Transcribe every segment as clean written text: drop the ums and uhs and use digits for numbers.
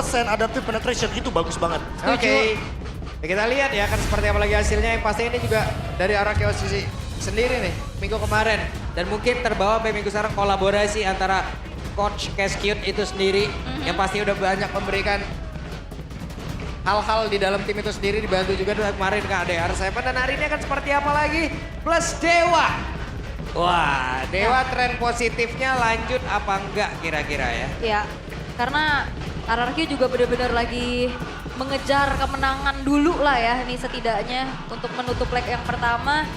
100% adaptive penetration itu bagus banget. Oke. Ya, kita lihat ya kan seperti apa lagi hasilnya. Yang pasti ini juga dari arah Chaos sendiri nih minggu kemarin. Dan mungkin terbawa sampai minggu sekarang kolaborasi antara Coach Cascute itu sendiri. Yang pasti udah banyak memberikan hal-hal di dalam tim itu sendiri, dibantu juga dari kemarin ke ADR7. Dan hari ini akan seperti apa lagi? Plus Dewa. Wah, Dewa tren positifnya lanjut apa enggak kira-kira ya? Ya, karena RRQ juga benar-benar lagi mengejar kemenangan dulu lah ya, nih setidaknya untuk menutup leg yang pertama.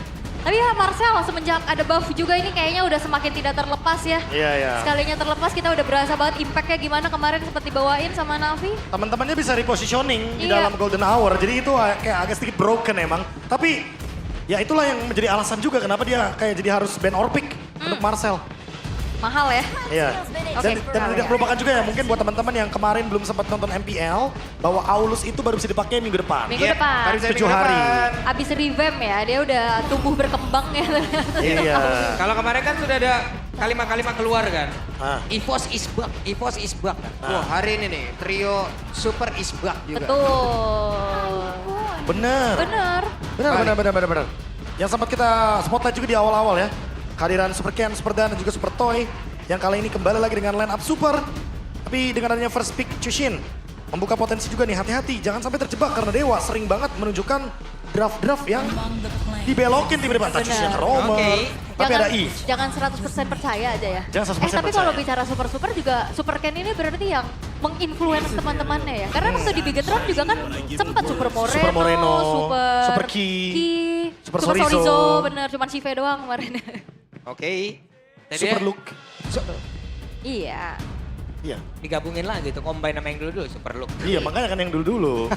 Tapi ya Marcel semenjak ada buff juga ini kayaknya udah semakin tidak terlepas ya. Iya, iya. Sekalinya terlepas kita udah berasa banget impactnya gimana kemarin seperti dibawain sama Navi. Teman-temannya bisa repositioning di Iya. dalam Golden Hour, jadi itu kayak agak sedikit broken emang. Tapi ya itulah yang menjadi alasan juga kenapa dia kayak jadi harus ban or pick untuk Marcel. Mahal ya. Iya. Dan, Oke. dan tidak melupakan juga ya mungkin buat teman-teman yang kemarin belum sempat nonton MPL bahwa Aulus itu baru bisa dipakai minggu depan. Minggu Yep, depan. baru bisa 7 minggu hari. depan. Abis revamp ya, dia udah tumbuh berkembang ya ternyata. Iya. Kalau kemarin kan sudah ada kalimat-kalimat keluar kan. Ah. EVOS is back, EVOS is back. Wah, hari ini nih trio Super is back juga. Betul. Bener. Bener. Bener. Yang sempat kita spotlight juga di awal-awal ya. Kehadiran Super Ken, Super Dan, dan juga Super Toy. Yang kali ini kembali lagi dengan line up Super. Tapi dengan adanya first pick Chushin. Membuka potensi juga nih, hati-hati. Jangan sampai terjebak karena Dewa sering banget menunjukkan draft-draft yang dibelokin tiba-tiba. Entah Chushin ke Romer. Oke. Tapi ada Eve. Jangan 100% percaya aja ya. Jangan 100% tapi kalau percaya. bicara super-super juga, Super Ken ini berarti yang menginfluence teman-temannya ya. Karena waktu di Bigetron juga kan sempat Super Moreno, Super Moreno, Super, Super Ki, Super Sorizo. Sorizo. Bener, cuman Shive doang kemarin. Oke. Tadi Super Look. Iya. Iya. digabungin lagi tuh combine sama yang dulu Super Look. Iya, makanya kan yang dulu-dulu.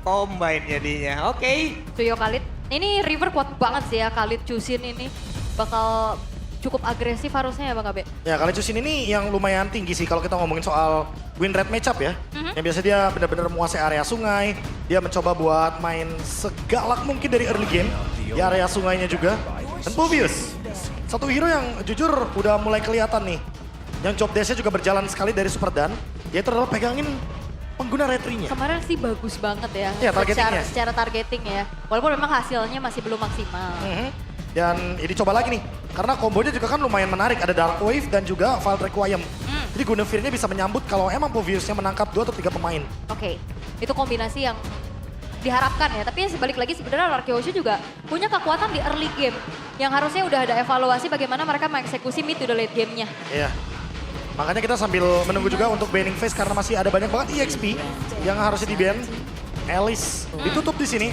Combine jadinya. Oke. Suyo Khalid. Ini River kuat banget sih ya, Khalid Chusin ini. Bakal cukup agresif harusnya ya Bang Abe. Ya, kali Chushin ini yang lumayan tinggi sih kalau kita ngomongin soal win rate matchup ya. Yang biasa dia benar-benar menguasai area sungai. Dia mencoba buat main segalak mungkin dari early game. Di area sungainya juga. Dan Povius. Satu hero yang jujur udah mulai kelihatan nih. Yang job desk-nya juga berjalan sekali dari Super Dan. Yaitu adalah pegangin pengguna retry-nya. Kemarin sih bagus banget ya. Iya, targetingnya. Secara targeting ya. Walaupun memang hasilnya masih belum maksimal. Dan ini coba lagi nih. Karena kombonya juga kan lumayan menarik. Ada Dark Wave dan juga Wild Requiem. Jadi Guneveer-nya bisa menyambut kalau emang Povius-nya menangkap 2 atau 3 pemain. Oke, itu kombinasi yang diharapkan ya. Tapi sebalik lagi sebenarnya Arkeosha juga punya kekuatan di early game. Yang harusnya udah ada evaluasi bagaimana mereka mengeksekusi mid to the late game-nya. Iya. Makanya kita sambil menunggu juga untuk banning phase karena masih ada banyak banget EXP yang harusnya di-ban. Alice ditutup di sini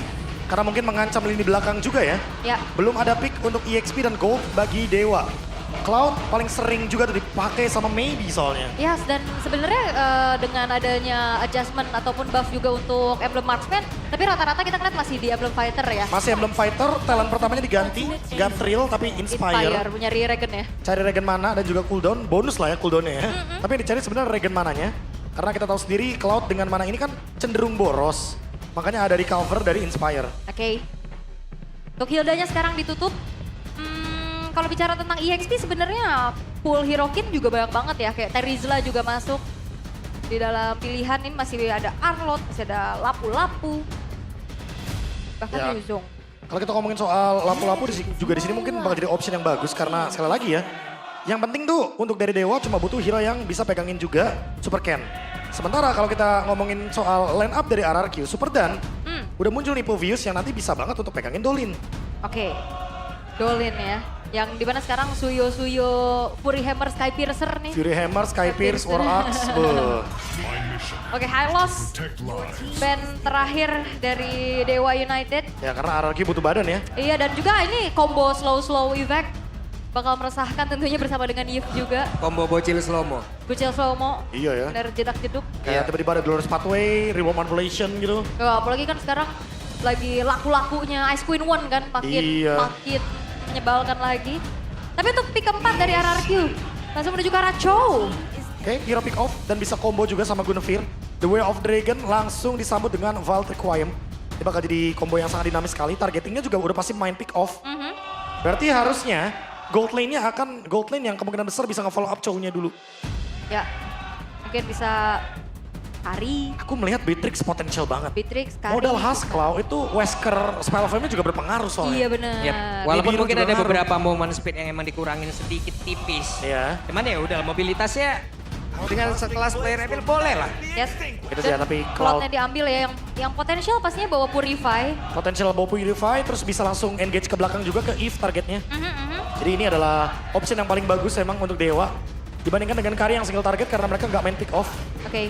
karena mungkin mengancam lini belakang juga ya. Ya, Belum ada pick untuk EXP dan gold bagi Dewa. Cloud paling sering juga tuh dipakai sama Maybe soalnya. yes, dan sebenarnya dengan adanya adjustment ataupun buff juga untuk Emblem Marksman, tapi rata-rata kita ngeliat masih di Emblem Fighter ya. Masih Emblem Fighter, talent pertamanya diganti. Gak thrill tapi Inspire. Punya Regen ya. Cari regen mana dan juga cooldown. Bonus lah ya cooldownnya ya. Tapi yang dicari sebenarnya regen mananya. Karena kita tahu sendiri Cloud dengan mana ini kan cenderung boros. Makanya ada recover dari Inspire. Oke. Untuk Hildanya sekarang ditutup. Kalau bicara tentang EXP sebenarnya pool Hirokin juga banyak banget ya. Kayak Terizla juga masuk di dalam pilihan. Ini masih ada Arlot, masih ada Lapu-Lapu. Bahkan Ya. Yuzong. Kalau kita ngomongin soal lampu-lampu juga di sini mungkin bakal jadi option yang bagus karena sekali lagi ya, yang penting tuh untuk dari Dewa cuma butuh hero yang bisa pegangin juga Super Ken. Sementara kalau kita ngomongin soal line up dari RRQ, Super Dan udah muncul nih Povius yang nanti bisa banget untuk pegangin Dolin. Oke. Dolin ya. Yang dimana sekarang Suyo-Suyo Fury Hammer Skypiercer nih. Fury Hammer, Sky Pierce, War Axe, beuh. Oke, High Loss. Band terakhir dari Dewa United. Ya karena RRQ butuh badan ya. Iya, dan juga ini combo slow-slow effect. Bakal meresahkan tentunya bersama dengan Yves juga. Combo bocil slow-mo. Kucil Slow-mo. Iya ya. Bener jedak-jeduk. Kayak tiba-tiba ada Glorious Pathway, Remote Manipulation gitu. Ya, apalagi kan sekarang lagi laku-lakunya Ice Queen One kan. Iya. Makin menyebalkan lagi. Tapi untuk pick keempat dari RRQ. Langsung menuju ke arah Chow. Oke, hero pick off dan bisa combo juga sama Guinevere. The Way of Dragon langsung disambut dengan Vault Requiem. Ini bakal jadi combo yang sangat dinamis sekali. Targetingnya juga udah pasti main pick off. Berarti harusnya gold lane-nya akan gold lane yang kemungkinan besar bisa nge-follow up Chow-nya dulu. Ya, mungkin bisa Kari, Aku melihat Beatrix potensial banget. Beatrix, Kari. Modal Haskell itu Wesker spell flame-nya juga berpengaruh soalnya. Iya bener. Yep. Walaupun biru mungkin juga ada ngaruh. beberapa momen speed yang emang dikurangin sedikit tipis. Iya. Cuman ya udah mobilitasnya dengan sekelas player Emil boleh lah. Yes. Itu dia, tapi Cloud-nya Cloud diambil ya, yang potensial pastinya bawa Purify. potensial bawa Purify terus bisa langsung engage ke belakang juga ke Eve targetnya. Mhm. Jadi ini adalah option yang paling bagus emang untuk Dewa. Dibandingkan dengan Kari yang single target karena mereka nggak main pick off. Oke.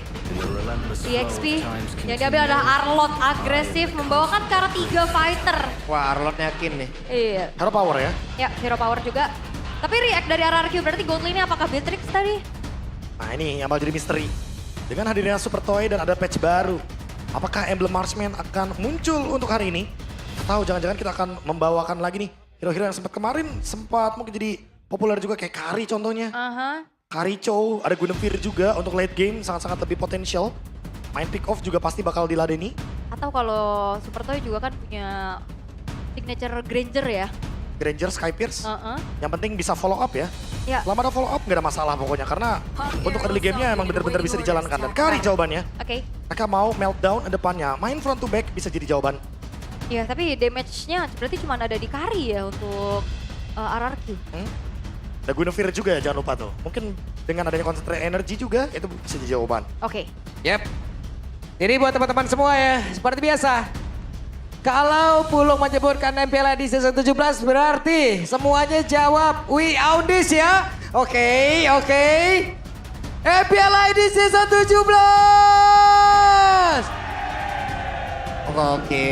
EXP yang diambil adalah Arlott agresif membawakan ke arah 3 fighter. Wah Arlott yakin nih. Iya. Hero power ya. Ya, hero power juga. Tapi react dari RRQ berarti gold lane-nya apakah Beatrix tadi? Nah ini yang bakal jadi misteri. Dengan hadirnya Super Toy dan ada patch baru. Apakah Emblem Marksman akan muncul untuk hari ini? Atau jangan-jangan kita akan membawakan lagi nih hero-hero yang sempat mungkin jadi populer juga kayak Kari contohnya. Aha. Kari Chow, ada Guinevere juga untuk late game sangat-sangat lebih potensial. Main pick off juga pasti bakal diladeni. Atau kalau Super Toy juga kan punya signature Granger ya. Granger, Sky Pierce. Heeh. Yang penting bisa follow up ya. Ya. Selama ada follow up nggak ada masalah pokoknya. Karena untuk early game-nya emang benar-benar bisa dijalankan. Dan Kari jawabannya. Oke. Mereka mau meltdown depannya. Main front to back bisa jadi jawaban. Ya, tapi damage-nya berarti cuma ada di Kari ya untuk RRQ. Ada Guinevere juga ya jangan lupa tuh. Mungkin dengan adanya concentrate energy juga itu bisa jadi jawaban. Oke. Yep. Jadi buat teman-teman semua ya, seperti biasa. Kalau Pulung menyebutkan MPL di season 17 berarti semuanya jawab we own this ya. Oke. MPL di season 17. Oke.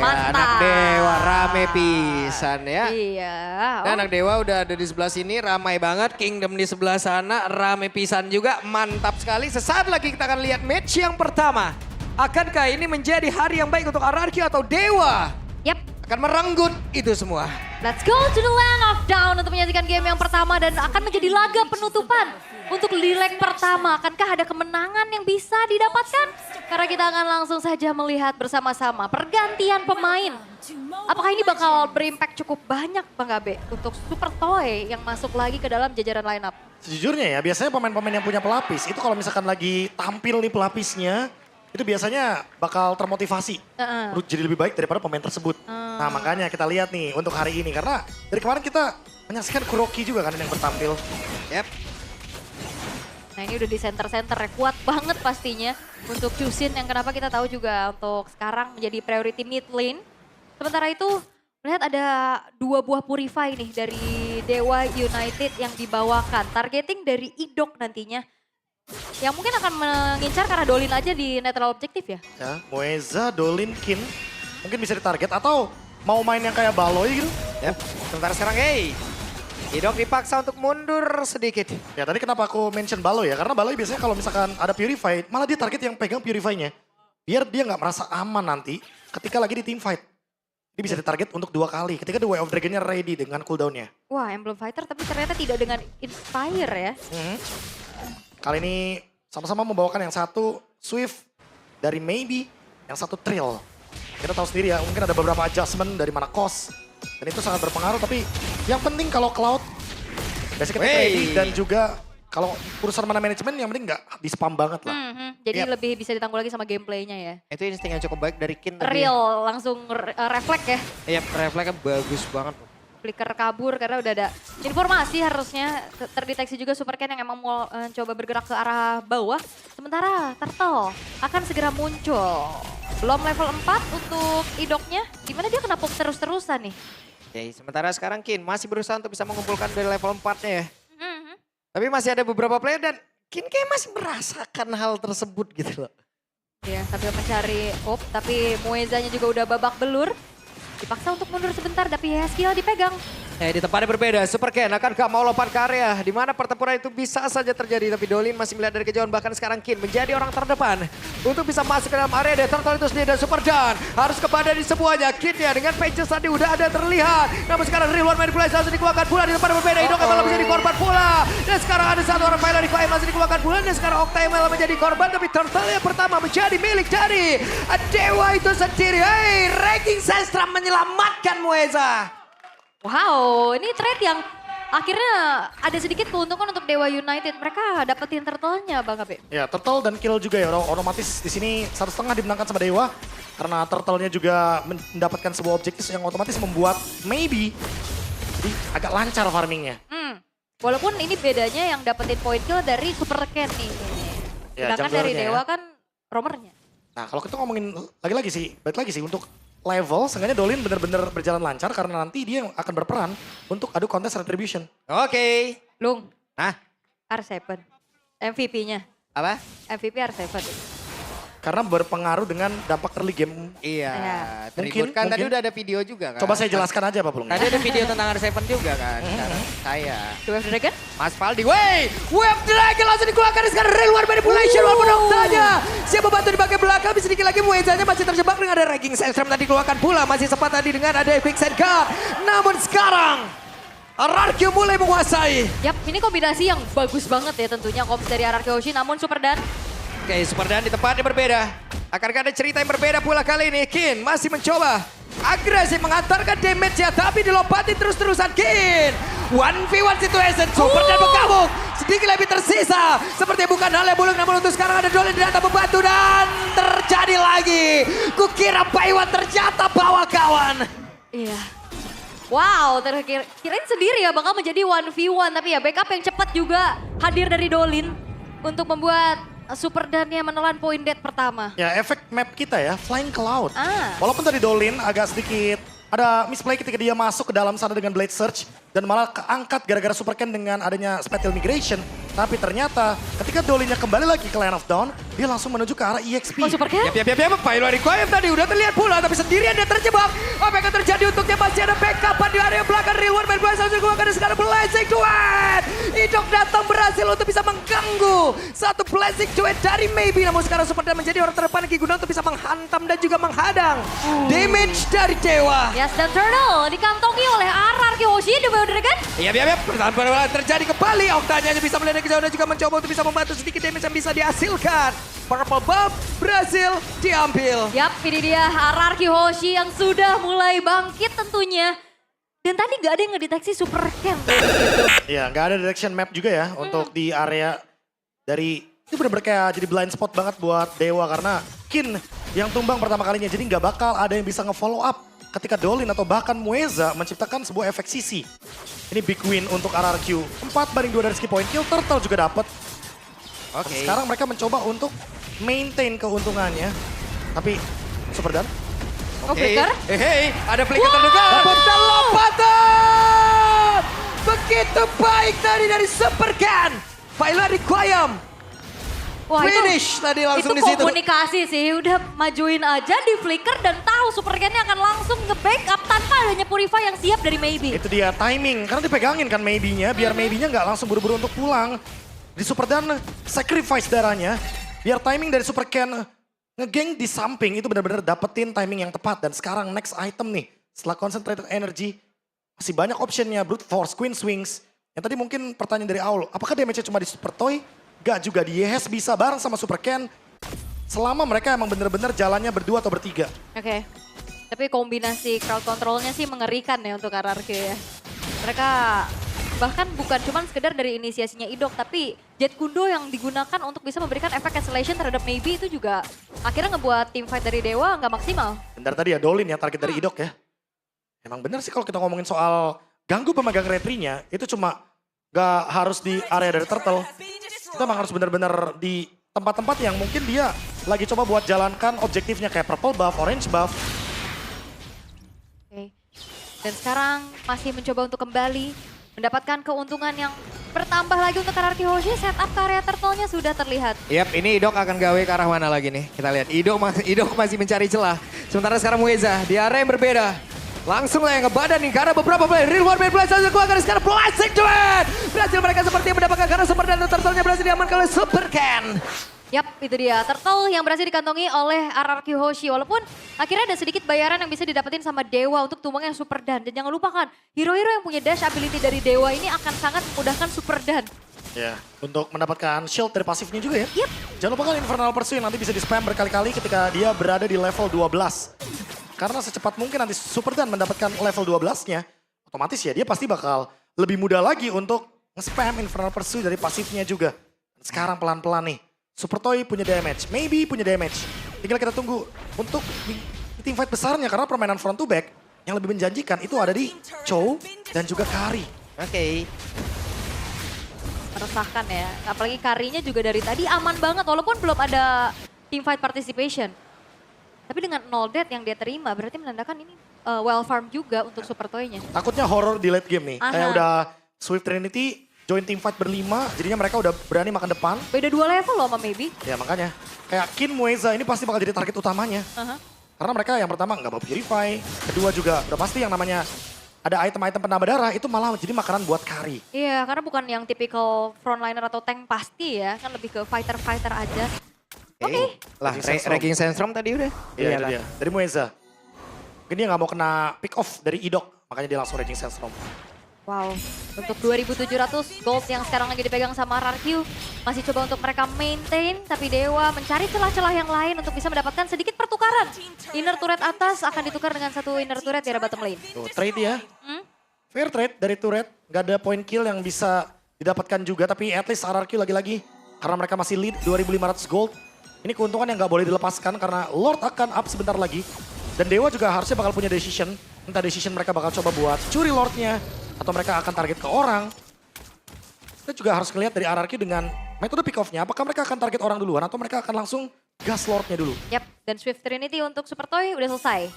Mantap. Anak Dewa rame pisan ya. Iya. Dan anak Dewa udah ada di sebelah sini, ramai banget. Kingdom di sebelah sana, rame pisan juga. Mantap sekali. Sesaat lagi kita akan lihat match yang pertama. Akankah ini menjadi hari yang baik untuk RRQ atau Dewa? Yap. Akan merenggut itu semua. Let's go to the land of down untuk menyaksikan game yang pertama dan akan menjadi laga penutupan untuk di leg pertama. Akankah ada kemenangan yang bisa didapatkan? Karena kita akan langsung saja melihat bersama-sama pergantian pemain. Apakah ini bakal berimpact cukup banyak Bang Gabe untuk Super Toy yang masuk lagi ke dalam jajaran lineup? Sejujurnya ya biasanya pemain-pemain yang punya pelapis itu kalau misalkan lagi tampil nih pelapisnya itu biasanya bakal termotivasi untuk jadi lebih baik daripada pemain tersebut. Nah makanya kita lihat nih untuk hari ini karena dari kemarin kita menyaksikan Kuroki juga kan yang bertampil. Yep. Nah ini udah di center-center ya, kuat banget pastinya untuk Chusin yang kenapa kita tahu juga untuk sekarang menjadi priority mid lane. Sementara itu melihat ada 2 buah Purify nih dari Dewa United yang dibawakan. Targeting dari Idok nantinya. Yang mungkin akan mengincar karena Dolin aja di netral objektif ya. Ya, Moeza, Dolin, Kin mungkin bisa ditarget atau mau main yang kayak Baloy gitu. Yep. Sebentar sekarang, Idok dipaksa untuk mundur sedikit. Ya tadi kenapa aku mention Baloy ya karena Baloy biasanya kalau misalkan ada Purify malah dia target yang pegang Purify-nya. Biar dia nggak merasa aman nanti ketika lagi di team fight. Dia bisa ditarget untuk 2 kali ketika The Way of Dragon-nya ready dengan cooldown-nya. Wah Emblem Fighter tapi ternyata tidak dengan Inspire ya. Kali ini sama-sama membawakan yang satu Swift dari Maybe, yang satu Trill. Kita tahu sendiri ya, mungkin ada beberapa adjustment dari mana cost. Dan itu sangat berpengaruh, tapi yang penting kalau Cloud, basic attack ready dan juga kalau urusan mana manajemen yang penting nggak di-spam banget lah. Jadi lebih bisa ditangguh lagi sama gameplaynya ya. Itu insting yang cukup baik dari Kin tadi. Real langsung refleks ya. Iya, refleksnya bagus banget. Flicker kabur karena udah ada informasi harusnya terdeteksi juga Super Ken yang emang mau coba bergerak ke arah bawah. Sementara Turtle akan segera muncul. Belum level 4 untuk Idoknya. Gimana dia kena poke terus-terusan nih? Oke, sementara sekarang Kin masih berusaha untuk bisa mengumpulkan dari level 4-nya ya. Tapi masih ada beberapa player dan Kin kayak masih merasakan hal tersebut gitu loh. Ya sambil mencari tapi Muezanya juga udah babak belur. Dipaksa untuk mundur sebentar tapi ya skill dipegang. Di tempatnya berbeda, Super Ken akan gak mau lompat ke area. Di mana pertempuran itu bisa saja terjadi. Tapi Dolin masih melihat dari kejauhan. Bahkan sekarang Kin menjadi orang terdepan. Untuk bisa masuk ke dalam area. Dan Turtle itu sendiri dan Super Dan harus kepada di semuanya. Kin ya dengan pages tadi udah ada terlihat. Namun sekarang real one manipulasi langsung dikeluarkan pula. Di tempatnya berbeda, Idok malah menjadi korban pula. Dan sekarang ada satu orang pilot di Fire langsung dikeluarkan pula. Dan sekarang Octave malah menjadi korban. Tapi Turtle yang pertama menjadi milik dari Dewa itu sendiri. Ranking Senstra menyelamatkan Mueza. Wow, ini trade yang akhirnya ada sedikit keuntungan untuk Dewa United. Mereka dapetin turtle-nya Bang Abe. Ya, turtle dan kill juga ya. Otomatis di sini 1,5 dimenangkan sama Dewa. Karena turtle-nya juga mendapatkan sebuah objektif yang otomatis membuat maybe jadi agak lancar farmingnya. Walaupun ini bedanya yang dapetin point kill dari Super Ken nih. Ya, Sedangkan dari junglernya Dewa ya. kan roamernya. Nah, kalau kita ngomongin balik lagi sih untuk level, seenggaknya Dolin benar-benar berjalan lancar karena nanti dia akan berperan untuk adu kontes retribution. Oke. Lung, Nah, R7. MVP-nya. apa? MVP R7. Karena berpengaruh dengan dampak early game. Iya. Ya. Tribut kan tadi Mungkin. udah ada video juga kan. Coba saya jelaskan aja Pak Pulung. Tadi ada video tentang R7 juga kan. Sekarang saya. Wave Dragon? Mas Faldi, Wave Dragon langsung dikeluarkan sekarang real war manipulation walaupun Octanya siap membantu di bagian belakang, sedikit lagi Muezanya masih terjebak dengan ada Raging Sandstorm tadi dikeluarkan pula, masih sempat tadi dengan ada Epic Sand Guard. Namun sekarang RRQ mulai menguasai. Yap, ini kombinasi yang bagus banget ya tentunya komps dari RRQ Hoshi, namun Super Dan. Oke, Super Dan di tempat yang berbeda. Akankah ada cerita yang berbeda pula kali ini? Kin masih mencoba agresif mengantarkan damage ya, tapi dilompati terus-terusan Kin. 1v1 situation, Super Dan bergabung. Sedikit lebih tersisa. Seperti bukan hal yang buluk, namun untuk sekarang ada Dolin di atas membantu dan terjadi lagi. Kukira Paiwan ternyata bawa kawan. Iya. Wow, kirain sendiri ya bakal menjadi 1v1. Tapi ya backup yang cepat juga hadir dari Dolin untuk membuat Super Dan-nya menelan poin dead pertama. Ya, efek map kita ya, Flying Cloud. Ah. Walaupun tadi Dolin agak sedikit ada misplay ketika dia masuk ke dalam sana dengan Blade Search dan malah keangkat gara-gara Super Ken dengan adanya Spatial Migration. Tapi ternyata ketika Dolinnya kembali lagi ke Land of Dawn, dia langsung menuju ke arah EXP. Oh Super Ken? Ya, Paiwan Requiem tadi udah terlihat pula, tapi sendirian dia terjebak. Apa yang akan terjadi untuknya? Masih ada backupan di area belakang. Real War Man langsung dikeluarkan sekarang blazing duet. Idok datang berhasil untuk bisa mengganggu satu blazing duet dari Maybe. Namun sekarang Super Dan menjadi orang terdepan lagi guna untuk bisa menghantam dan juga menghadang damage dari Dewa. Yes, dan Turtle dikantongi oleh RRQ Hoshi di Wave Dragon. Iya, pertahanan terjadi kembali. Octanya hanya bisa melihat kejauhan dan juga mencoba untuk bisa membantu sedikit damage yang bisa dihasilkan. Purple Buff berhasil diambil. Yap, ini dia RRQ Hoshi yang sudah mulai bangkit tentunya. Dan tadi nggak ada yang ngedeteksi Super Ken. Ya, nggak ada direction map juga ya untuk di area dari itu bener-bener kayak jadi blind spot banget buat Dewa karena Kin yang tumbang pertama kalinya. Jadi nggak bakal ada yang bisa nge-follow up ketika Dolin atau bahkan Mueza menciptakan sebuah efek sisi. Ini big win untuk RRQ. 4-2 dari skill point kill, Turtle juga dapat. Oke. Sekarang mereka mencoba untuk maintain keuntungannya. Tapi Super Dan Oh, Flicker? Hey, ada flicker Wow! terduga. Dan lompatan! Begitu baik tadi dari Super Ken. Paiwan Requiem. Wah, Finish tadi langsung itu di situ. komunikasi sih, udah majuin aja di flicker dan tahu Super Ken-nya akan langsung nge-backup tanpa adanya Purify yang siap dari Maybe. itu dia timing. Karena dipegangin kan Maybe-nya biar Maybe-nya nggak langsung buru-buru untuk pulang. Di Super Dan sacrifice darahnya biar timing dari Super Ken ngegeng di samping itu benar-benar dapetin timing yang tepat. Dan sekarang next item nih setelah concentrated energy masih banyak optionnya. Brute Force, Queen Swings. Yang tadi mungkin pertanyaan dari Aul, apakah damage-nya cuma di Super Toy? Gak juga, di Yehes bisa bareng sama Super Ken. Selama mereka emang bener-bener jalannya berdua atau bertiga. Oke. Tapi kombinasi crowd control-nya sih mengerikan ya untuk RRQ ya. Mereka bahkan bukan cuma sekedar dari inisiasinya Idok, tapi Jet Kundo yang digunakan untuk bisa memberikan efek cancellation terhadap Maybe itu juga akhirnya ngebuat team fight dari Dewa nggak maksimal. Bentar tadi ya Dolin ya target dari Idok ya. Emang bener sih kalau kita ngomongin soal ganggu pemegang retrinya, itu cuma gak harus di area dari Turtle. Kita emang harus bener-bener di tempat-tempat yang mungkin dia lagi coba buat jalankan objektifnya kayak purple buff, orange buff. Oke. Dan sekarang masih mencoba untuk kembali mendapatkan keuntungan yang bertambah lagi untuk RRQ Hoshi. Setup ke area turtle-nya sudah terlihat. Yap, ini Idok akan gawe ke arah mana lagi nih? Kita lihat, Idok masih mencari celah. Sementara sekarang Mueza di area yang berbeda. Langsung lah yang ngebadan nih karena beberapa play. Real War Man langsung keluar sekarang Blazing Duet. Berhasil mereka seperti mendapatkan karena Super Dan Turtle-nya berhasil diamankan oleh Super Ken. Yap, itu dia. Turtle yang berhasil dikantongi oleh RRQ Hoshi. Walaupun akhirnya ada sedikit bayaran yang bisa didapetin sama Dewa untuk tumbang yang Super Dan. Dan jangan lupakan, hero-hero yang punya dash ability dari Dewa ini akan sangat memudahkan Super Dan. Ya, untuk mendapatkan shield dari pasifnya juga ya. Yep. Jangan lupa kan Infernal Pursuit nanti bisa di spam berkali-kali ketika dia berada di level 12. Karena secepat mungkin nanti Super Dan mendapatkan level 12-nya, otomatis ya dia pasti bakal lebih mudah lagi untuk nge-spam Infernal Pursuit dari pasifnya juga. Sekarang pelan-pelan nih, Super Toy punya damage, maybe punya damage. Tinggal kita tunggu untuk di teamfight besarnya karena permainan front to back yang lebih menjanjikan itu ada di Chow dan juga Kari. Oke. Meresahkan ya. Apalagi Karinya juga dari tadi aman banget walaupun belum ada teamfight participation. Tapi dengan 0 death yang dia terima berarti menandakan ini well farm juga untuk Super Toy-nya. Takutnya horror di late game nih. Aha. Kayak udah Swift Trinity join teamfight berlima, jadinya mereka udah berani makan depan. Beda 2 level loh sama Maybe. Ya makanya, kayak Kin Mueza ini pasti bakal jadi target utamanya. Aha. Karena mereka yang pertama nggak mau purify, kedua juga udah pasti yang namanya ada item-item penambah darah itu malah jadi makanan buat Kari. Iya, karena bukan yang typical frontliner atau tank pasti ya, kan lebih ke fighter-fighter aja. Oke. Lah, Raging Sandstorm. Raging Sandstorm tadi udah. Iya itu dia, dari Mueza. Mungkin dia nggak mau kena pick off dari Idok, makanya dia langsung Raging Sandstorm. Wow, untuk 2.700 gold yang sekarang lagi dipegang sama RRQ. Masih coba untuk mereka maintain, tapi Dewa mencari celah-celah yang lain untuk bisa mendapatkan sedikit pertukaran. Inner turret atas akan ditukar dengan satu inner turret di arah bottom lane. Tuh, trade ya. Hmm? Fair trade dari turret, nggak ada point kill yang bisa didapatkan juga, tapi at least RRQ lagi-lagi. Karena mereka masih lead 2.500 gold. Ini keuntungan yang nggak boleh dilepaskan karena Lord akan up sebentar lagi. Dan Dewa juga harusnya bakal punya decision. Entah decision mereka bakal coba buat curi Lordnya. Atau mereka akan target ke orang. Kita juga harus ngeliat dari RRQ dengan metode pick off-nya. Apakah mereka akan target orang duluan atau mereka akan langsung gas Lordnya dulu. Yap, dan Swift Trinity untuk Super Toy udah selesai.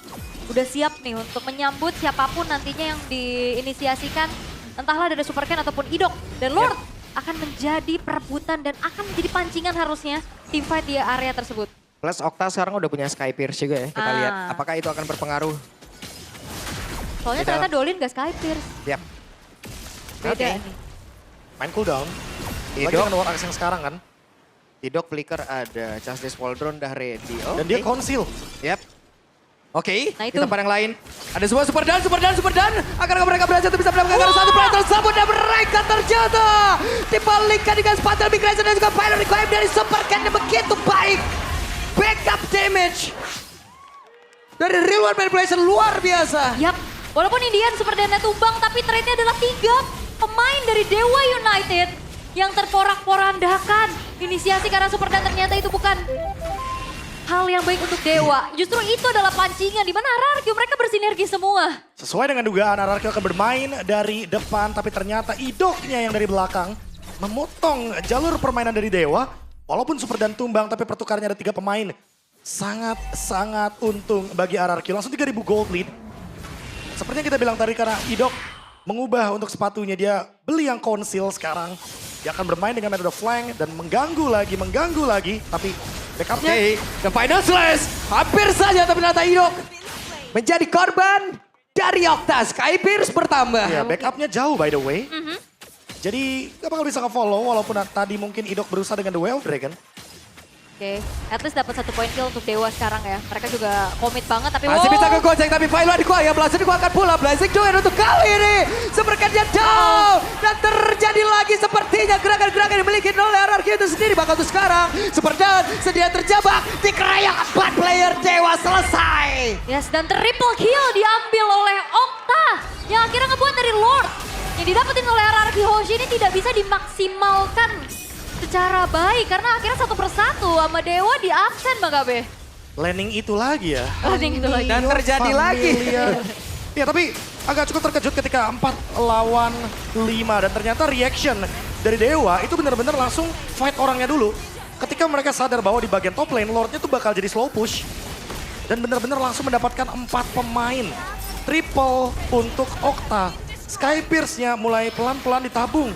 Udah siap nih untuk menyambut siapapun nantinya yang diinisiasikan. Entahlah dari Super Ken ataupun Idok. Dan Lord akan menjadi perebutan dan akan menjadi pancingan harusnya teamfight di area tersebut. Plus Okta sekarang udah punya Sky Pierce juga ya. Kita lihat apakah itu akan berpengaruh. Soalnya Tidak. ternyata Dolin gak Sky Pierce. Yap. Beda Oke. nih. Main cooldown. Lagi Idok, dengan War Axe yang sekarang kan. Idok Flicker ada, Justice Waldron udah ready. Dan dia conceal. Yap. Oke, Nah, itu. di tempat yang lain. Ada sebuah Super Dan. Akankah mereka berhasil untuk bisa mendapatkan satu play tersebut dan mereka terjatuh. Dibalikkan dengan Spattle Migration dan juga Pilot Requiem dari Super Ken yang begitu baik. Backup damage. Dari real one manipulation luar biasa. Yap, walaupun Indian Super Dana tumbang tapi trade-nya adalah 3 pemain dari Dewa United yang terporak-porandakan. Inisiasi karena Super Dan ternyata itu bukan hal yang baik untuk Dewa. Justru itu adalah pancingan di mana RRQ mereka bersinergi semua. Sesuai dengan dugaan RRQ akan bermain dari depan tapi ternyata Idoknya yang dari belakang memotong jalur permainan dari Dewa. Walaupun Super Dan tumbang tapi pertukarannya ada 3 pemain. Sangat-sangat untung bagi RRQ. Langsung 3.000 gold lead. Seperti yang kita bilang tadi karena Idok mengubah untuk sepatunya. Dia beli yang conceal sekarang. Dia akan bermain dengan metode flank dan mengganggu lagi. Tapi backupnya The Final Slash. Hampir saja tapi ternyata Idok menjadi korban dari Okta. Sky Pierce bertambah. ya, backupnya jauh by the way. Jadi gak bakal bisa nge-follow walaupun tadi mungkin Idok berusaha dengan The Well Dragon. Oke, at least dapat 1 point kill untuk Dewa sekarang ya. Mereka juga komit banget tapi Masih bisa kegoceng tapi Philo Adikwa ya Blazing Adikwa akan pula. Blazing Join untuk kali ini. Sepertinya down. Dan terjadi lagi sepertinya gerakan-gerakan yang dimiliki oleh RRQ itu sendiri. Bahkan untuk sekarang Superdan sedia terjebak di keroyok 4 player Dewa selesai. Yes, dan triple kill diambil oleh Okta yang akhirnya ngebuat dari Lord. Yang didapetin oleh RRQ Hoshi ini tidak bisa dimaksimalkan secara baik karena akhirnya satu persatu sama Dewa di absen Bang Gabe. Landing itu lagi ya. Landing itu lagi. Dan terjadi lagi. Ya tapi agak cukup terkejut ketika 4 lawan 5 dan ternyata reaction dari Dewa itu benar-benar langsung fight orangnya dulu. Ketika mereka sadar bahwa di bagian top lane Lordnya tuh bakal jadi slow push. Dan benar-benar langsung mendapatkan 4 pemain. Triple untuk Okta. Sky Pierce-nya mulai pelan-pelan ditabung.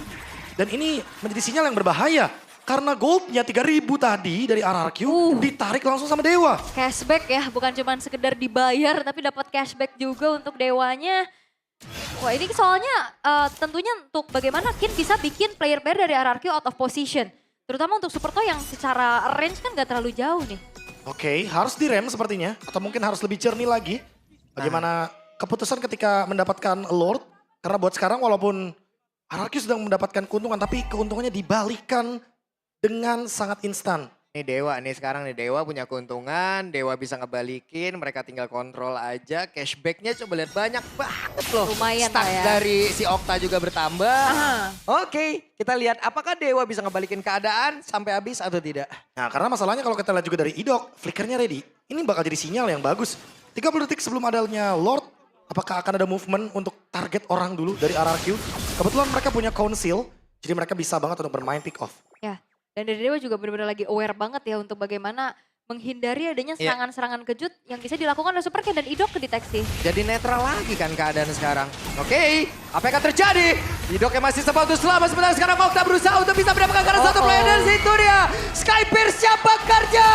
Dan ini menjadi sinyal yang berbahaya. Karena goldnya 3.000 tadi dari RRQ ditarik langsung sama Dewa. Cashback ya, bukan cuma sekedar dibayar tapi dapat cashback juga untuk Dewanya. Wah ini soalnya tentunya untuk bagaimana Kin bisa bikin player-player dari RRQ out of position. Terutama untuk Super Toy yang secara range kan gak terlalu jauh nih. Oke, harus direm sepertinya. Atau mungkin harus lebih jernih lagi. Bagaimana keputusan ketika mendapatkan Lord. Karena buat sekarang walaupun RRQ sedang mendapatkan keuntungan, tapi keuntungannya dibalikan dengan sangat instan. Ini Dewa nih sekarang nih, Dewa punya keuntungan, Dewa bisa ngebalikin, mereka tinggal kontrol aja. Cashbacknya coba lihat banyak banget loh. Lumayan Stack lah ya. dari si Okta juga bertambah. Aha. Oke, kita lihat apakah Dewa bisa ngebalikin keadaan sampai habis atau tidak. Nah karena masalahnya kalau kita lihat juga dari Idok, flickernya ready. Ini bakal jadi sinyal yang bagus. 30 detik sebelum adanya Lord, apakah akan ada movement untuk target orang dulu dari RRQ? Kebetulan mereka punya council, jadi mereka bisa banget untuk bermain pick off. Ya, dan dari Dewa juga benar-benar lagi aware banget ya untuk bagaimana menghindari adanya Iya. serangan-serangan kejut yang bisa dilakukan oleh Super Ken dan Idok kedeteksi. Jadi netral lagi kan keadaan sekarang. Oke, apa yang akan terjadi? Idoknya masih sempat untuk selamat sebentar sekarang Okta berusaha untuk bisa mendapatkan karena satu player dari situ dia. Skypierce siapa kerja?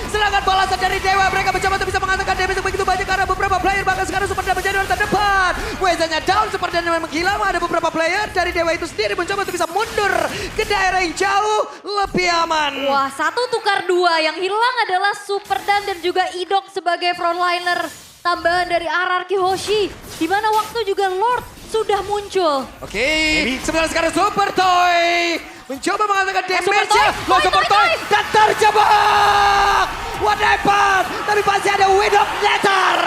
Serangan balasan dari Dewa. Mereka mencoba untuk bisa mengatakan damage yang begitu banyak karena beberapa player bahkan sekarang Super Dan menjadi orang terdepan. Wezanya down, Super Dan memang menghilang. Ada beberapa player dari Dewa itu sendiri mencoba untuk bisa mundur ke daerah yang jauh lebih aman. Wah, 1 tukar 2 yang hilang adalah Super Dan juga Idok sebagai frontliner. Tambahan dari RRQ Hoshi, di mana waktu juga Lord sudah muncul. Oke, sebenarnya sekarang Super Toy mencoba mengatakan damage-nya. Super Toy dan terjebak. What happened? Tapi masih ada Widow Letter.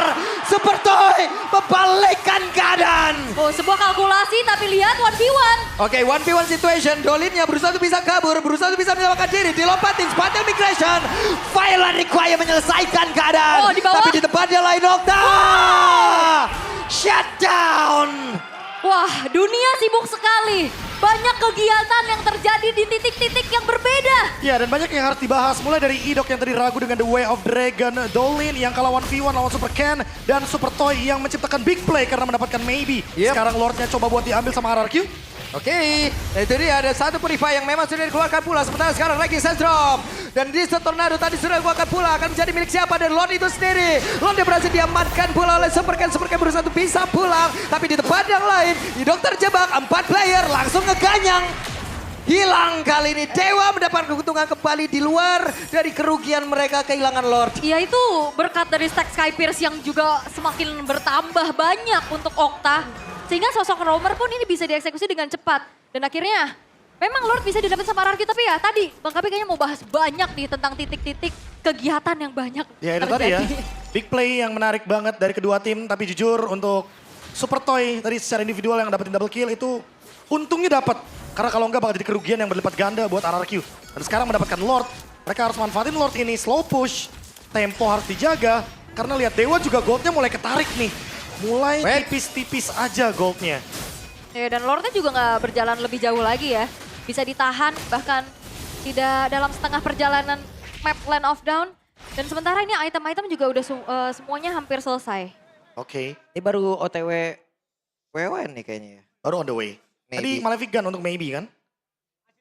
Super Toy membalikkan keadaan. Oh, sebuah kalkulasi tapi lihat 1v1. Oke, 1v1 situation. Dolinnya berusaha untuk bisa kabur, berusaha untuk bisa menyelamatkan diri. Dilompatin, Spatel Migration. Violent Require menyelesaikan keadaan. Oh, di bawah. Tapi di depannya lain Okta. Shutdown. Wah, dunia sibuk sekali. Banyak kegiatan yang terjadi di titik-titik yang berbeda. Ya dan banyak yang harus dibahas. Mulai dari Idok yang tadi ragu dengan The Way of Dragon. Dolin yang kalah 1v1 lawan Super Ken. Dan Super Toy yang menciptakan big play karena mendapatkan maybe. Yep. Sekarang Lordnya coba buat diambil sama RRQ. Oke, nah itu dia ada satu Purify yang memang sudah dikeluarkan pula. Sementara sekarang lagi Sandstrom. Dan di Tornado tadi sudah dikeluarkan pula. Akan menjadi milik siapa? Dan Lord itu sendiri. Lord berhasil diamankan pula oleh Super Ken. Super Ken berusaha untuk bisa pulang. Tapi di tempat yang lain, Idok terjebak. 4 player langsung ngeganyang. Hilang kali ini. Dewa mendapat keuntungan kembali di luar dari kerugian mereka kehilangan Lord. Ya itu berkat dari stack Skypierce yang juga semakin bertambah banyak untuk Okta. Sehingga sosok Roamer pun ini bisa dieksekusi dengan cepat. Dan akhirnya memang Lord bisa didapat sama RRQ. Tapi ya tadi Bang Kapi kayaknya mau bahas banyak nih tentang titik-titik kegiatan yang banyak Ya itu terjadi. tadi ya. Big play yang menarik banget dari kedua tim. Tapi jujur untuk Super Toy tadi secara individual yang dapetin double kill itu untungnya dapat. Karena kalau enggak bakal jadi kerugian yang berlipat ganda buat RRQ. Dan sekarang mendapatkan Lord. Mereka harus manfaatin Lord ini. Slow push. Tempo harus dijaga. Karena lihat Dewa juga goldnya mulai ketarik nih. Mulai tipis-tipis aja goldnya. Ya, dan Lordnya juga nggak berjalan lebih jauh lagi ya. Bisa ditahan bahkan tidak dalam setengah perjalanan map Land of Down. Dan sementara ini item-item juga udah semuanya hampir selesai. Oke. Ini baru OTW WWN nih kayaknya ya. Baru on the way. Tadi Maybe. Malefic Gun untuk maybe kan.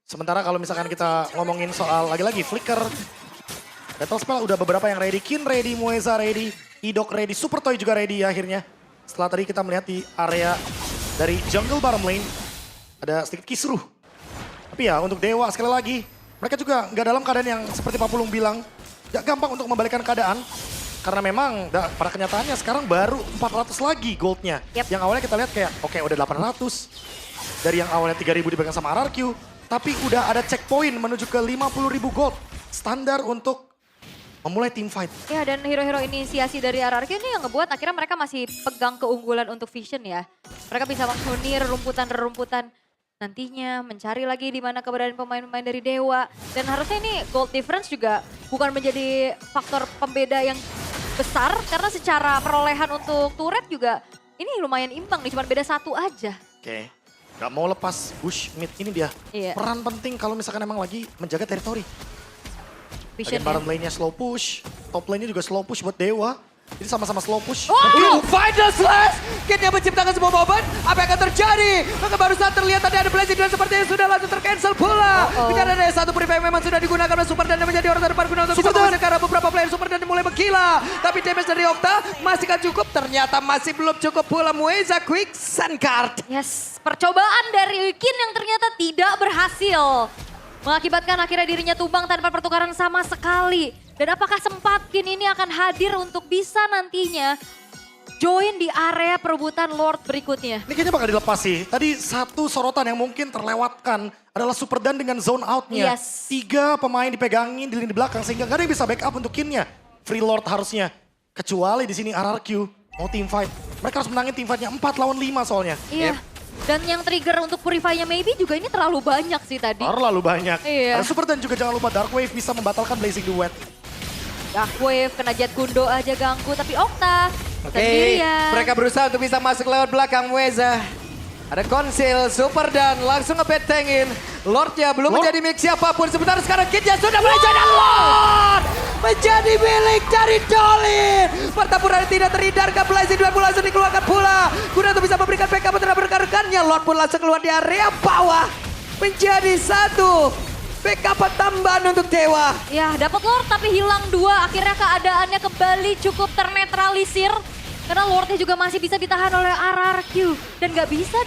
Sementara kalau misalkan kita ngomongin soal lagi-lagi Flicker. Battle Spell udah beberapa yang ready. Kin ready, Mueza ready, Idok ready, Super Toy juga ready akhirnya. Setelah tadi kita melihat di area dari jungle bottom lane. Ada sedikit kisruh. Tapi ya untuk Dewa sekali lagi. Mereka juga nggak dalam keadaan yang seperti Pak Pulung bilang. Gak gampang untuk membalikkan keadaan. Karena memang pada kenyataannya sekarang baru 400 lagi goldnya. Yep. Yang awalnya kita lihat kayak oke udah 800. Dari yang awalnya 3.000 dipegang sama RRQ. Tapi udah ada checkpoint menuju ke 50.000 gold. Standar untuk memulai team fight. Ya, dan hero-hero inisiasi dari RRQ ini yang ngebuat akhirnya mereka masih pegang keunggulan untuk Vision ya. Mereka bisa menghuni rerumputan-rerumputan nantinya, mencari lagi di mana keberadaan pemain-pemain dari Dewa. Dan harusnya ini gold difference juga bukan menjadi faktor pembeda yang besar. Karena secara perolehan untuk turret juga ini lumayan imbang nih, cuma beda 1 aja. Oke. Gak mau lepas bush mid ini dia. Iya. Peran penting kalau misalkan emang lagi menjaga teritori. Vision Bagian bottom lane-nya slow push. Top lane-nya juga slow push buat Dewa. Jadi sama-sama slow push. Wow! Final Slash! Kitnya menciptakan sebuah momen. Apa yang akan terjadi? Maka baru saat terlihat tadi ada blazing dan sepertinya sudah langsung tercancel pula. Tidak ada satu purify yang memang sudah digunakan oleh Super Dan yang menjadi orang terdepan guna untuk bisa mengusir karena beberapa player Super Dan mulai menggila. Tapi damage dari Okta masih kan cukup. Ternyata masih belum cukup pula. Mueza quick sun card. Yes, percobaan dari Kin yang ternyata tidak berhasil. Mengakibatkan akhirnya dirinya tumbang tanpa pertukaran sama sekali. Dan apakah sempat Kin ini akan hadir untuk bisa nantinya join di area perebutan Lord berikutnya. Ini kayaknya bakal dilepas sih. Tadi satu sorotan yang mungkin terlewatkan adalah Super Dan dengan zone out-nya. Yes. 3 pemain dipegangin di lini belakang sehingga gak ada yang bisa backup untuk kinnya. Free Lord harusnya. Kecuali di sini RRQ mau team fight. Mereka harus menangin team fight-nya 4 lawan 5 soalnya. Iya. Dan yang trigger untuk Purify-nya maybe juga ini terlalu banyak sih tadi. Terlalu banyak. Iya. Ada Super Dan juga jangan lupa Dark Wave bisa membatalkan Blazing Duet. Dark Wave kena Jet Kundo aja ganggu, tapi Okta Oke, sendirian. mereka berusaha untuk bisa masuk lewat belakang Weza. Ada Konsil, Super Dan langsung nge-betengin. Lordnya belum Lord. menjadi milik siapapun. Sebentar sekarang Kitnya sudah mulai jadi Lord. Menjadi milik dari Dolin. Pertempuran tidak terhindarkan. Blazing Duel pun langsung dikeluarkan pula. Guna untuk bisa memberikan backup terhadap rekan-rekannya. Lord pun langsung keluar di area bawah. Menjadi satu backup tambahan untuk Dewa. Ya, dapat Lord tapi hilang 2. Akhirnya keadaannya kembali cukup ternetralisir. Karena Lordnya juga masih bisa ditahan oleh RRQ. Dan gak bisa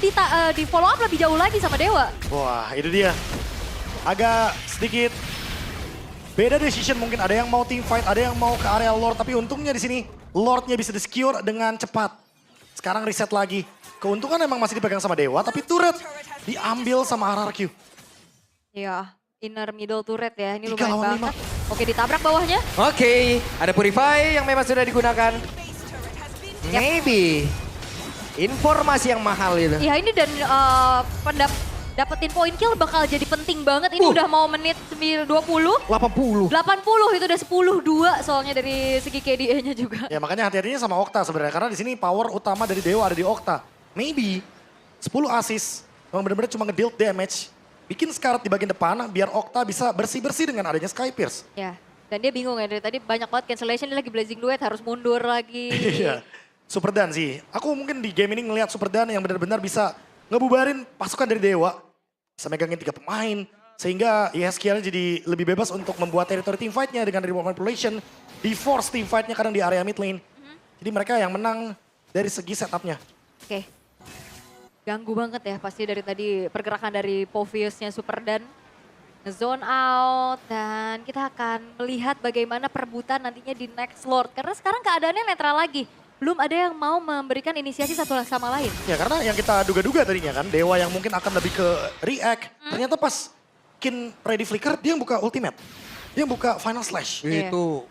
di follow up lebih jauh lagi sama Dewa. Wah, itu dia. Agak sedikit beda decision mungkin. Ada yang mau team fight, ada yang mau ke area Lord. Tapi untungnya di sini Lordnya bisa di-secure dengan cepat. Sekarang reset lagi. Keuntungan emang masih dipegang sama Dewa, tapi turret diambil sama RRQ. Ya, inner middle turret ya. Ini 3 lumayan lawan banget. Oke, ditabrak bawahnya. Oke, ada Purify yang memang sudah digunakan. Maybe. Informasi yang mahal itu. Ya ini dan dapetin point kill bakal jadi penting banget. Ini udah mau menit 20. 80. 80 itu udah 10-2 soalnya dari segi KDA-nya juga. Ya makanya hati-hatinya sama Okta sebenarnya. Karena di sini power utama dari Dewa ada di Okta. Maybe 10 assist. Memang benar-benar cuma nge-deal damage. Bikin sekarat di bagian depan biar Okta bisa bersih-bersih dengan adanya Sky Pierce. Ya, dan dia bingung ya dari tadi banyak banget cancellation, dia lagi Blazing Duet harus mundur lagi. Iya. Super Dan sih. Aku mungkin di game ini ngelihat Super Dan yang benar-benar bisa ngebubarin pasukan dari Dewa. Bisa megangin 3 pemain. Sehingga ESQ-nya jadi lebih bebas untuk membuat teritori team fight-nya dengan reward manipulation. Di force team fight-nya kadang di area mid lane. Jadi mereka yang menang dari segi setup-nya. Oke. Ganggu banget ya pasti dari tadi pergerakan dari Povius-nya Super Dan. Zone out dan kita akan melihat bagaimana perebutan nantinya di next Lord. Karena sekarang keadaannya netral lagi. Belum ada yang mau memberikan inisiasi satu sama lain. Ya karena yang kita duga-duga tadinya kan. Dewa yang mungkin akan lebih ke react. Ternyata pas Kin ready flicker dia yang buka ultimate. Dia yang buka final slash. Iya. Itu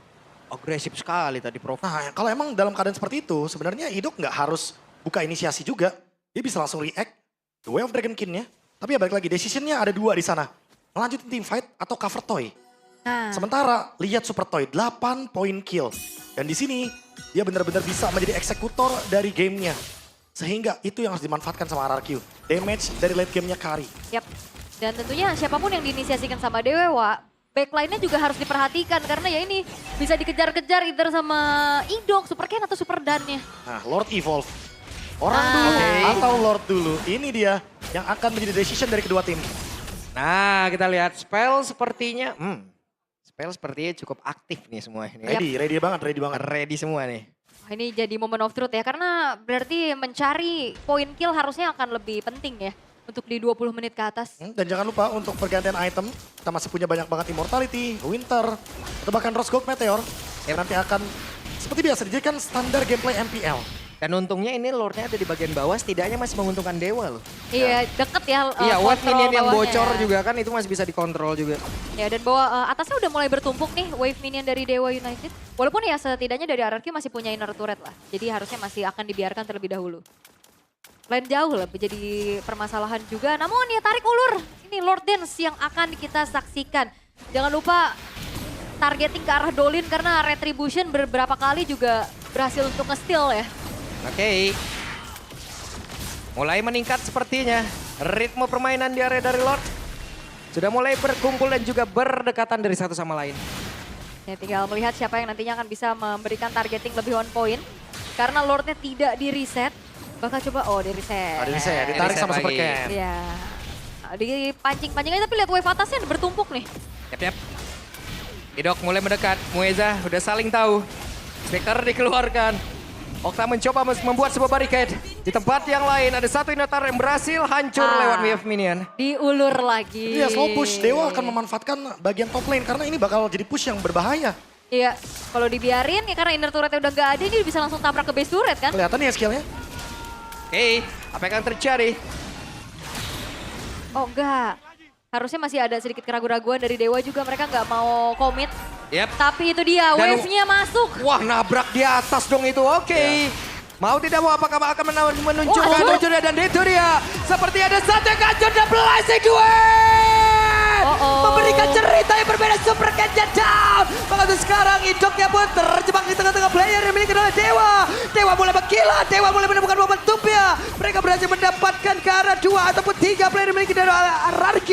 agresif sekali tadi Prof. Nah kalau emang dalam keadaan seperti itu sebenarnya Idok nggak harus buka inisiasi juga. Dia bisa langsung react the way of Dragon Kin-nya. Tapi ya balik lagi decision-nya ada 2 di sana. Melanjutin team fight atau cover toy. Nah, Sementara lihat Super Toy 8 point kill. Dan di sini dia benar-benar bisa menjadi eksekutor dari gamenya. Sehingga itu yang harus dimanfaatkan sama RRQ. Damage dari late gamenya Kari. yap. Dan tentunya siapapun yang diinisiasikan sama Dewa, backline-nya juga harus diperhatikan. Karena ya ini bisa dikejar-kejar either sama Idok, Super Ken atau Super Dan-nya. Nah Lord Evolve. Orang dulu atau Lord dulu. Ini dia yang akan menjadi decision dari kedua tim. Nah kita lihat spell sepertinya. Spell sepertinya cukup aktif nih semua ini. Ready banget, ready banget. Ready semua nih. Wah, ini jadi moment of truth ya. Karena berarti mencari point kill harusnya akan lebih penting ya. Untuk di 20 menit ke atas. Dan jangan lupa untuk pergantian item, kita masih punya banyak banget Immortality, Winter, atau bahkan Rose Gold Meteor. Yang nanti akan seperti biasa dijadikan standar gameplay MPL. Dan untungnya ini Lordnya ada di bagian bawah, setidaknya masih menguntungkan Dewa loh. Iya, deket ya. Iya, wave kontrol minion yang bawahnya bocor ya. juga kan itu masih bisa dikontrol juga. Ya, dan bawah atasnya udah mulai bertumpuk nih wave minion dari Dewa United. Walaupun ya setidaknya dari RRQ masih punya inner turret lah. Jadi harusnya masih akan dibiarkan terlebih dahulu. Lain jauh lah jadi permasalahan juga. Namun ya tarik ulur. Ini Lord Dance yang akan kita saksikan. Jangan lupa targeting ke arah Dolin karena Retribution beberapa kali juga berhasil untuk nge-steal ya. Oke. Mulai meningkat sepertinya. Ritme permainan di area dari Lord. Sudah mulai berkumpul dan juga berdekatan dari satu sama lain. Ya, tinggal melihat siapa yang nantinya akan bisa memberikan targeting lebih on point. Karena Lordnya tidak di-reset. Bakal coba, di reset. Ada reset, ditarik reset sama Super lagi. Ken. Iya. Dipancing-pancing aja tapi lihat wave atasnya bertumpuk nih. Yap. Idok mulai mendekat. Mueza udah saling tahu. Spectre dikeluarkan. Okta mencoba membuat sebuah barricade. Di tempat yang lain ada satu Inotar yang berhasil hancur lewat wave minion. Diulur lagi. Iya slow push, Dewa akan memanfaatkan bagian top lane karena ini bakal jadi push yang berbahaya. Iya, kalau dibiarin ya karena inner turretnya udah nggak ada, ini bisa langsung tabrak ke base turret kan? Kelihatan ya skillnya. Oke, apa yang akan terjadi? Oh enggak, harusnya masih ada sedikit keraguan-raguan dari Dewa juga, mereka nggak mau komit. Yep. Tapi itu dia, Dan- wave-nya masuk. Wah, nabrak di atas dong itu. Oke. Mau tidak mau apakah akan menunjukkan Wah, wujudnya, dan itu dia. Seperti ada satu yang kacau dan blessing duet. Memberikan cerita yang berbeda, super catch down. Maka sekarang Idoknya pun terjebak di tengah-tengah player yang dimiliki oleh Dewa. Dewa mulai berkilat, Dewa mulai menemukan momentumnya. Mereka berhasil mendapatkan ke arah 2 ataupun 3 player yang dimiliki dari RRQ.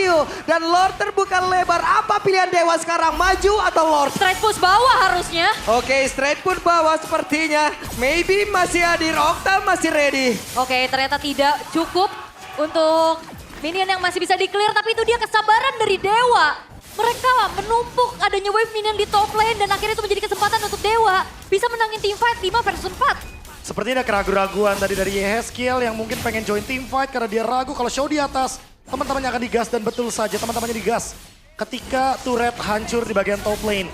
Dan Lord terbuka lebar. Apa pilihan Dewa sekarang, maju atau Lord? Straight push bawah harusnya. Oke, straight pun bawah sepertinya. Maybe masih hadir, Okta masih ready. Oke, ternyata tidak cukup untuk minion yang masih bisa di-clear, tapi itu dia kesabaran dari Dewa. Mereka menumpuk adanya wave minion di top lane dan akhirnya itu menjadi kesempatan untuk Dewa bisa menangin team fight 5 versus 4. Sepertinya ada keraguan-raguan tadi dari Yeskiel yang mungkin pengen join team fight karena dia ragu kalau show di atas. Teman-temannya akan digas dan betul saja teman-temannya digas. Ketika turret hancur di bagian top lane.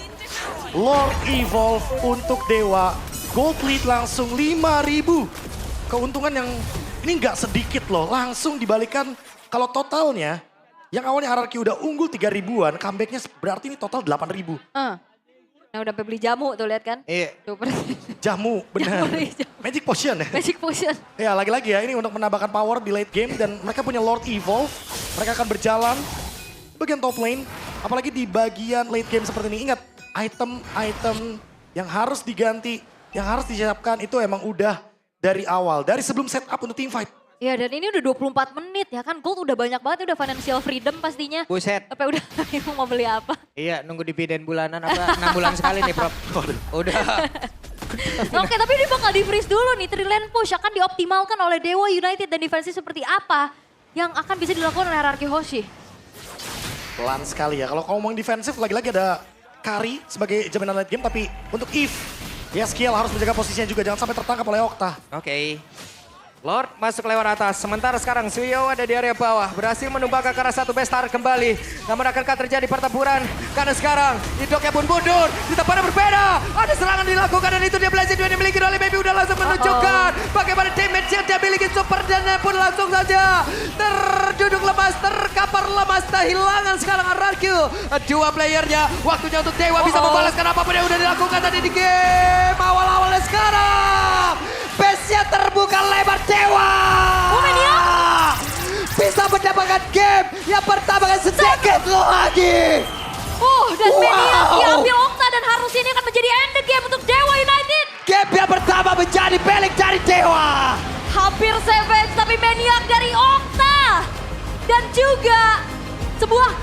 Lord Evolve untuk Dewa. Gold lead langsung 5.000. Keuntungan yang ini nggak sedikit loh. Langsung dibalikan kalau totalnya. Yang awalnya RRQ udah unggul 3.000-an. Comebacknya berarti ini total 8.000. Nah udah sampai beli jamu tuh lihat kan. Iya. Tuh, Jamu, benar. Magic Potion ya. Magic potion. Ya lagi-lagi ya ini untuk menambahkan power di late game dan mereka punya Lord Evolve. Mereka akan berjalan di bagian top lane. Apalagi di bagian late game seperti ini. Ingat item-item yang harus diganti, yang harus disiapkan itu emang udah dari awal. Dari sebelum setup untuk team fight. Ya dan ini udah 24 menit ya kan. Gold udah banyak banget, udah financial freedom pastinya. Buset. Apa udah bingung mau beli apa. Iya, nunggu dividen bulanan apa 6 bulan sekali nih, Prof. Udah. Oke, tapi ini bakal di-freeze dulu nih. 3 lane push akan dioptimalkan oleh Dewa United dan defensi seperti apa yang akan bisa dilakukan oleh RRQ Hoshi. Pelan sekali ya. Kalau ngomong defensif lagi-lagi ada Kari sebagai jaminan late game. Tapi untuk Eve, ya skill harus menjaga posisinya juga. Jangan sampai tertangkap oleh Okta. Oke. Lord masuk lewat atas. Sementara sekarang Suyo ada di area bawah. Berhasil menumbangkan ke arah satu bestar kembali. Namun akankah terjadi pertempuran? Karena sekarang Idoknya pun mundur. Di tempat yang berbeda. Ada serangan dilakukan dan itu dia Blazing Duel yang dimiliki oleh Baby udah langsung menunjukkan. Bagaimana damage yang dia miliki super dan pun langsung saja. Terduduk lemas, terkapar lemas. Kehilangan sekarang RRQ. Dua playernya. Waktunya untuk Dewa bisa membalaskan apapun yang udah dilakukan tadi di game. Awal-awalnya sekarang. Base-nya terbuka lebar Dewa. Bisa mendapatkan game yang pertama kali sedikit lagi. Dan Maniac Wow. diambil Okta dan harus ini akan menjadi end the game untuk Dewa United. Game yang pertama menjadi balik dari Dewa. Hampir savage tapi Maniac dari Okta. Dan juga sebuah